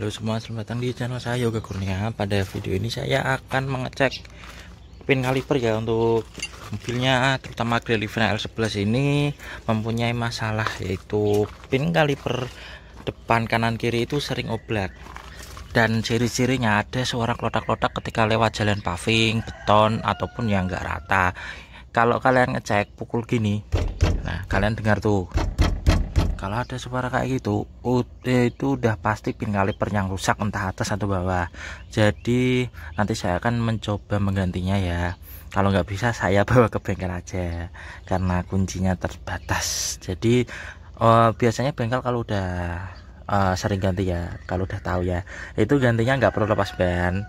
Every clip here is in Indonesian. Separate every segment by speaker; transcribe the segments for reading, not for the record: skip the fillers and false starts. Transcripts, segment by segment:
Speaker 1: Halo semua, selamat datang di channel saya Yoga Kurnia. Pada video ini saya akan mengecek pin kaliper ya untuk mobilnya, terutama Grelivina L11 ini mempunyai masalah, yaitu pin kaliper depan kanan kiri itu sering oblak. Dan ciri-cirinya ada suara klotak-klotak ketika lewat jalan paving, beton ataupun yang enggak rata. Kalau kalian ngecek pukul gini, nah kalian dengar tuh. Kalau ada suara kayak gitu, itu udah pasti pin kaliper yang rusak, entah atas atau bawah. Jadi nanti saya akan mencoba menggantinya ya. Kalau nggak bisa saya bawa ke bengkel aja, karena kuncinya terbatas. Jadi biasanya bengkel kalau udah sering ganti ya, kalau udah tahu ya, itu gantinya nggak perlu lepas ban.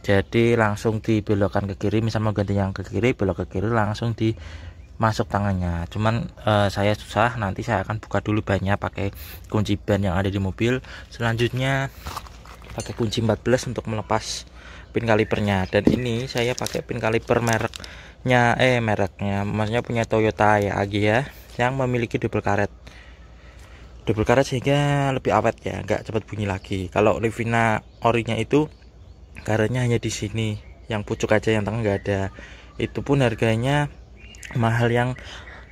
Speaker 1: Jadi langsung dibelokkan ke kiri, misal mau ganti yang ke kiri, belok ke kiri langsung di masuk tangannya. Cuman saya susah, nanti saya akan buka dulu bannya pakai kunci ban yang ada di mobil. Selanjutnya pakai kunci 14 untuk melepas pin kalipernya. Dan ini saya pakai pin kaliper mereknya maksudnya punya Toyota ya Agya yang memiliki double karet sehingga lebih awet ya, nggak cepat bunyi lagi. Kalau Livina orinya itu karetnya hanya di sini, yang pucuk aja, yang tengah nggak ada. Itu pun harganya mahal yang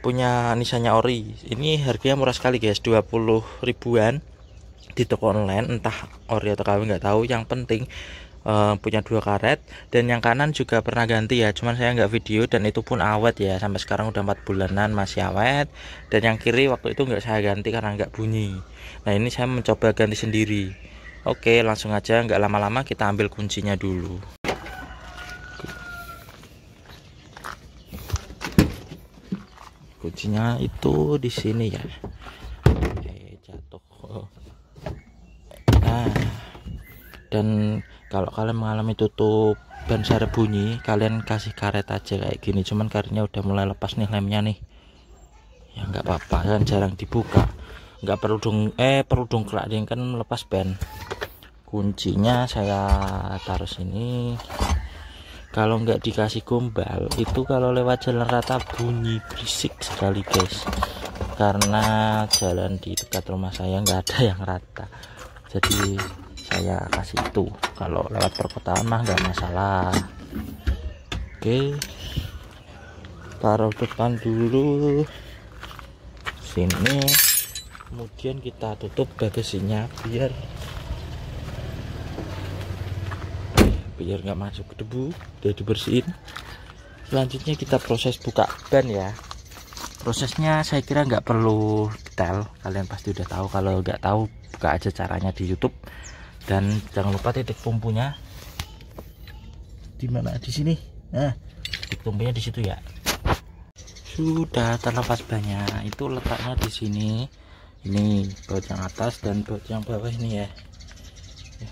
Speaker 1: punya nisannya ori. Ini harganya murah sekali guys, 20 ribuan di toko online, entah ori atau KW nggak tahu. Yang penting punya 2 karet. Dan yang kanan juga pernah ganti ya, cuman saya nggak video, dan itu pun awet ya, sampai sekarang udah 4 bulanan masih awet. Dan yang kiri waktu itu nggak saya ganti karena nggak bunyi. Nah ini saya mencoba ganti sendiri. Oke, langsung aja, nggak lama-lama kita ambil kuncinya dulu. Kuncinya itu di sini ya. Jatuh. Nah, dan kalau kalian mengalami tutup ban secara bunyi, kalian kasih karet aja kayak gini. Cuman karetnya udah mulai lepas nih, lemnya nih. Ya nggak apa-apa, kan jarang dibuka. Nggak perlu dongkrak, dia kan melepas ban. Kuncinya saya taruh sini. Kalau nggak dikasih gombal itu kalau lewat jalan rata bunyi berisik sekali guys, karena jalan di dekat rumah saya nggak ada yang rata. Jadi saya kasih itu, kalau lewat perkotaan mah nggak masalah. Oke, taruh depan dulu sini, kemudian kita tutup bagasinya biar nggak masuk ke debu, udah dibersihin. Selanjutnya kita proses buka ban ya. Prosesnya saya kira nggak perlu detail, kalian pasti udah tahu. Kalau nggak tahu, buka aja caranya di YouTube. Dan jangan lupa titik tumpunya di mana, di sini. Nah, titik tumpunya di situ ya. Sudah terlepas bannya, itu letaknya di sini. Ini baut yang atas dan baut yang bawah ini ya.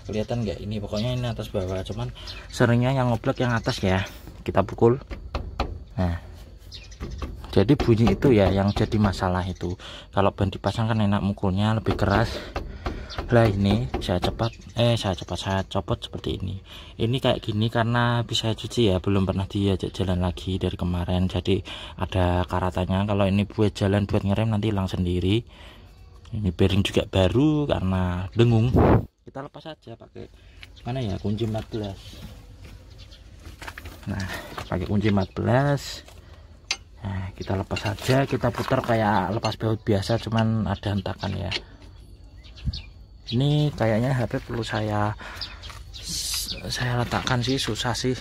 Speaker 1: Kelihatan nggak ini, pokoknya ini atas bawah, cuman seringnya yang ngoblek yang atas ya, kita pukul. Nah, jadi bunyi itu ya yang jadi masalah itu. Kalau ban dipasang kan enak mukulnya, lebih keras. Lah ini saya copot seperti ini. Ini kayak gini karena bisa cuci ya, belum pernah diajak jalan lagi dari kemarin, jadi ada karatannya. Kalau ini buat jalan, buat ngerem nanti hilang sendiri. Ini bearing juga baru karena dengung. Kita lepas aja pakai mana ya, kunci 14. Nah, pakai kunci 14. Nah, kita lepas aja, kita putar kayak lepas baut biasa, cuman ada hentakan ya. Ini kayaknya HP perlu saya letakkan sih, susah sih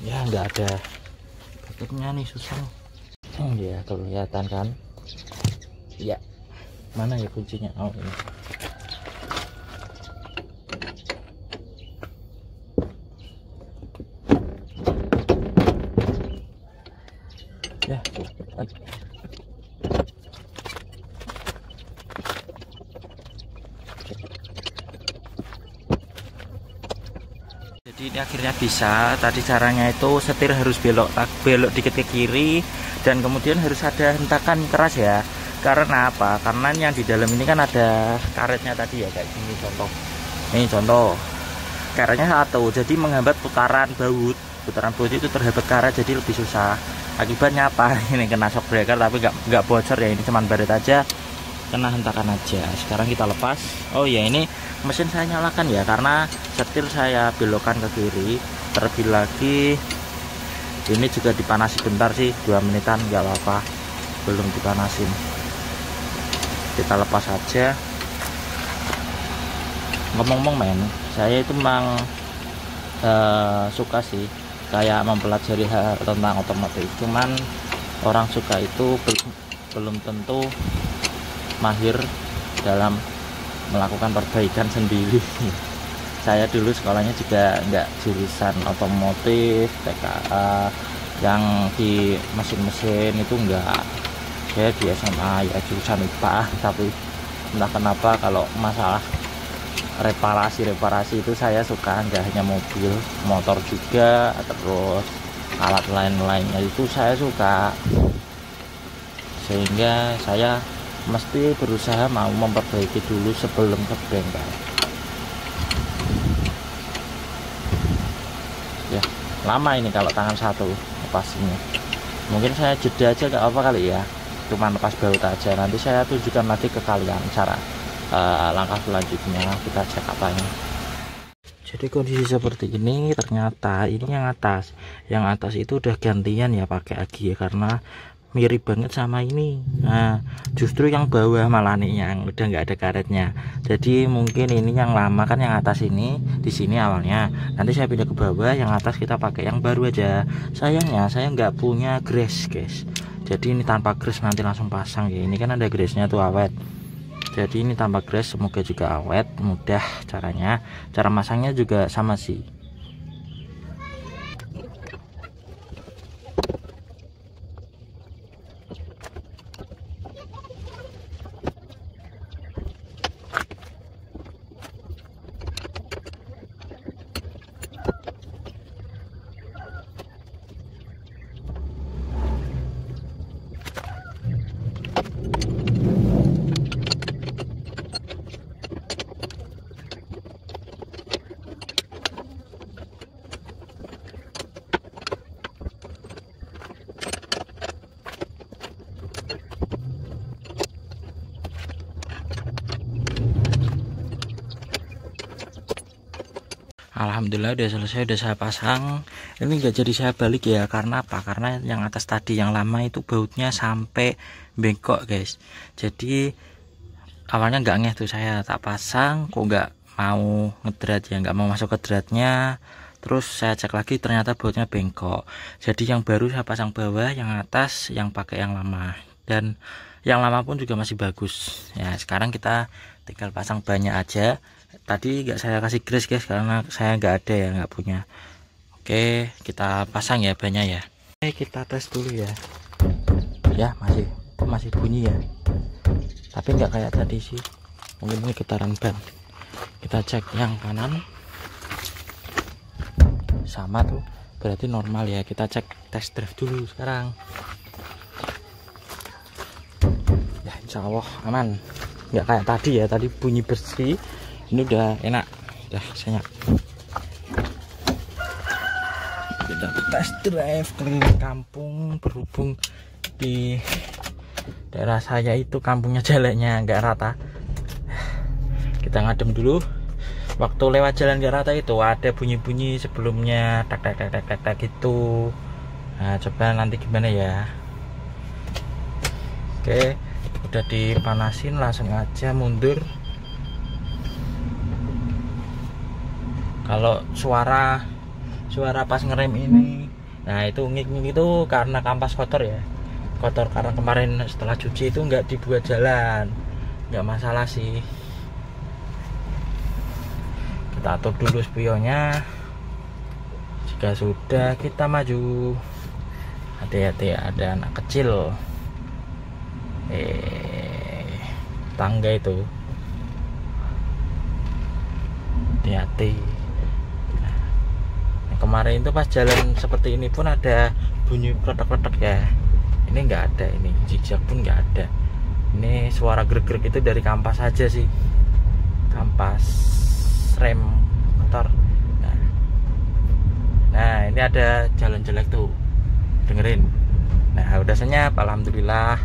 Speaker 1: ya, nggak ada baketnya nih, susah. Ya kelihatan kan ya, mana ya kuncinya. Oh ini. Ya, jadi ini akhirnya bisa. Tadi caranya itu setir harus belok dikit ke kiri, dan kemudian harus ada hentakan keras ya. Karena apa? Karena yang di dalam ini kan ada karetnya tadi ya, kayak gini contoh. Ini contoh karetnya satu, jadi menghambat putaran baut itu terhambat karet, jadi lebih susah. Akibatnya apa? Ini kena shock breaker, tapi nggak bocor ya, ini cuman baret aja, kena hentakan aja. Sekarang kita lepas. Oh ya, ini mesin saya nyalakan ya, karena setir saya belokkan ke kiri. Terlebih lagi ini juga dipanasi bentar sih, 2 menitan nggak apa-apa, belum dipanasin. Kita lepas aja. Ngomong-ngomong men, saya itu memang suka sih kayak mempelajari hal tentang otomotif, cuman orang suka itu belum tentu mahir dalam melakukan perbaikan sendiri. Saya dulu sekolahnya juga nggak jurusan otomotif, TKA yang di mesin-mesin itu enggak. Saya di SMA ya jurusan IPA, tapi entah kenapa kalau masalah reparasi itu saya suka, nggak hanya mobil, motor juga, terus alat lain-lainnya itu saya suka, sehingga saya mesti berusaha mau memperbaiki dulu sebelum ke bengkel ya. Lama ini kalau tangan satu lepasnya, mungkin saya jeda aja nggak apa kali ya, cuma lepas baut aja. Nanti saya tunjukkan lagi ke kalian cara langkah selanjutnya, kita cek apanya. Jadi kondisi seperti ini, ternyata ini yang atas itu udah gantian ya pakai agi ya, karena mirip banget sama ini. Nah justru yang bawah malah nih yang udah nggak ada karetnya. Jadi mungkin ini yang lama kan, yang atas ini di sini awalnya, nanti saya pindah ke bawah, yang atas kita pakai yang baru aja. Sayangnya saya nggak punya grease guys, jadi ini tanpa grease nanti langsung pasang ya. Ini kan ada grease-nya tuh awet, jadi ini tanpa grease, semoga juga awet, mudah caranya. Cara masangnya juga sama sih. Alhamdulillah udah selesai, udah saya pasang. Ini nggak jadi saya balik ya, karena apa? Karena yang atas tadi yang lama itu bautnya sampai bengkok guys. Jadi awalnya nggak ngeh tuh, saya tak pasang kok nggak mau ngedrat ya, nggak mau masuk ke dratnya. Terus saya cek lagi ternyata bautnya bengkok. Jadi yang baru saya pasang bawah, yang atas yang pakai yang lama, dan yang lama pun juga masih bagus ya. Sekarang kita tinggal pasang bannya aja. Tadi nggak saya kasih grease guys, karena saya nggak ada ya, nggak punya. Oke, kita pasang ya bannya ya. Oke, kita tes dulu ya. Ya masih bunyi ya, tapi nggak kayak tadi sih, mungkin ini getaran ban. Kita cek yang kanan sama tuh, berarti normal ya. Kita cek test drive dulu sekarang ya, insya Allah aman, nggak kayak tadi ya, tadi bunyi bersih. Ini udah enak, udah senyap. Kita test drive keliling kampung, berhubung di daerah saya itu kampungnya jalannya nggak rata, kita ngadem dulu. Waktu lewat jalan nggak rata itu ada bunyi-bunyi sebelumnya, tak gitu. Nah coba nanti gimana ya. Oke, udah dipanasin, langsung aja mundur. Kalau suara pas ngerem ini, nah itu ngik-ngik itu karena kampas kotor ya, kotor karena kemarin setelah cuci itu nggak dibuat jalan. Nggak masalah sih. Kita atur dulu spionnya. Jika sudah, kita maju. Hati-hati, ada anak kecil tangga itu, hati-hati. Kemarin itu pas jalan seperti ini pun ada bunyi kletek-kletek ya, ini nggak ada, ini zigzag pun nggak ada. Ini suara grek-grek itu dari kampas aja sih, kampas rem motor. Nah ini ada jalan jelek tuh, dengerin. Nah udah senyap, alhamdulillah.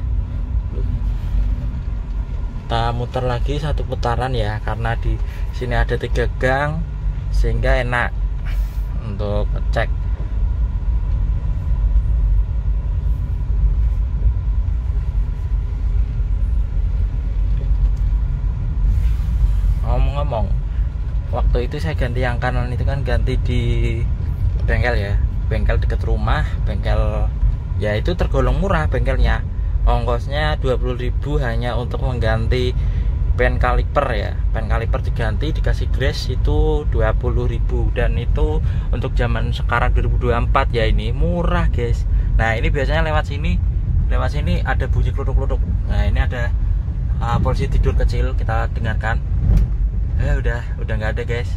Speaker 1: kita muter lagi satu putaran ya, karena di sini ada 3 gang sehingga enak untuk cek. Ngomong-ngomong, waktu itu saya ganti yang kanan itu kan ganti di bengkel ya, bengkel deket rumah, bengkel ya itu tergolong murah bengkelnya. Ongkosnya 20.000 hanya untuk mengganti pen kaliper ya. Pen kaliper diganti, dikasih grace itu 20.000, dan itu untuk zaman sekarang 2024 ya, ini murah guys. Nah ini biasanya lewat sini ada bunyi kluduk-kluduk. Nah ini ada polisi tidur kecil, kita dengarkan. Udah nggak ada guys.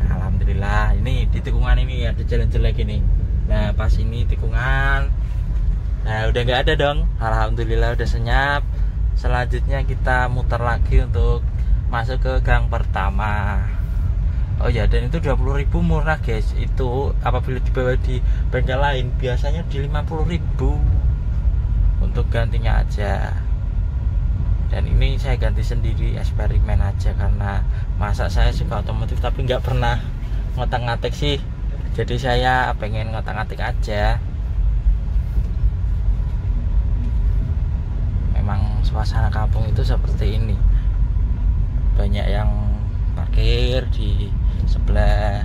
Speaker 1: Nah, alhamdulillah. Ini di tikungan ini ada jalan jelek ini. Nah pas ini tikungan, nah udah nggak ada dong. Alhamdulillah udah senyap. Selanjutnya kita muter lagi untuk masuk ke gang pertama. Oh ya, dan itu 20.000 murah guys. Itu apabila dibawa di bengkel lain biasanya di 50.000 untuk gantinya aja. Dan ini saya ganti sendiri, eksperimen aja, karena masa saya suka otomotif tapi nggak pernah ngotak-ngatik sih. Jadi saya pengen ngotak-ngatik aja. Memang suasana kampung itu seperti ini, banyak yang parkir di sebelah.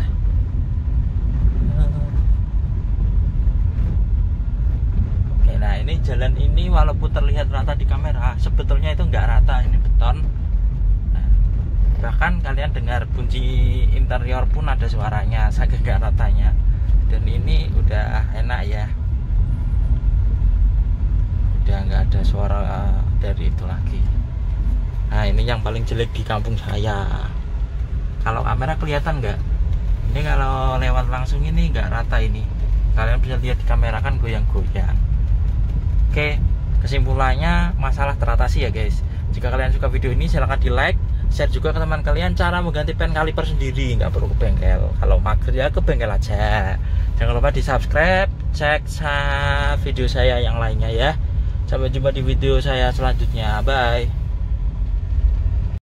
Speaker 1: Oke, nah ini jalan ini walaupun terlihat rata di kamera, sebetulnya itu nggak rata, ini beton. Nah, bahkan kalian dengar bunyi interior pun ada suaranya, saking nggak ratanya. Dan ini udah enak ya, udah nggak ada suara dari itu lagi. Nah ini yang paling jelek di kampung saya. Kalau kamera kelihatan nggak? Ini kalau lewat langsung ini nggak rata ini. Kalian bisa lihat di kamera kan goyang-goyang. Oke, kesimpulannya masalah teratasi ya guys. Jika kalian suka video ini silahkan di like, share juga ke teman kalian cara mengganti pen kaliper sendiri, nggak perlu ke bengkel. Kalau mager ya ke bengkel aja. Jangan lupa di subscribe, cek video saya yang lainnya ya. Sampai jumpa di video saya selanjutnya. Bye.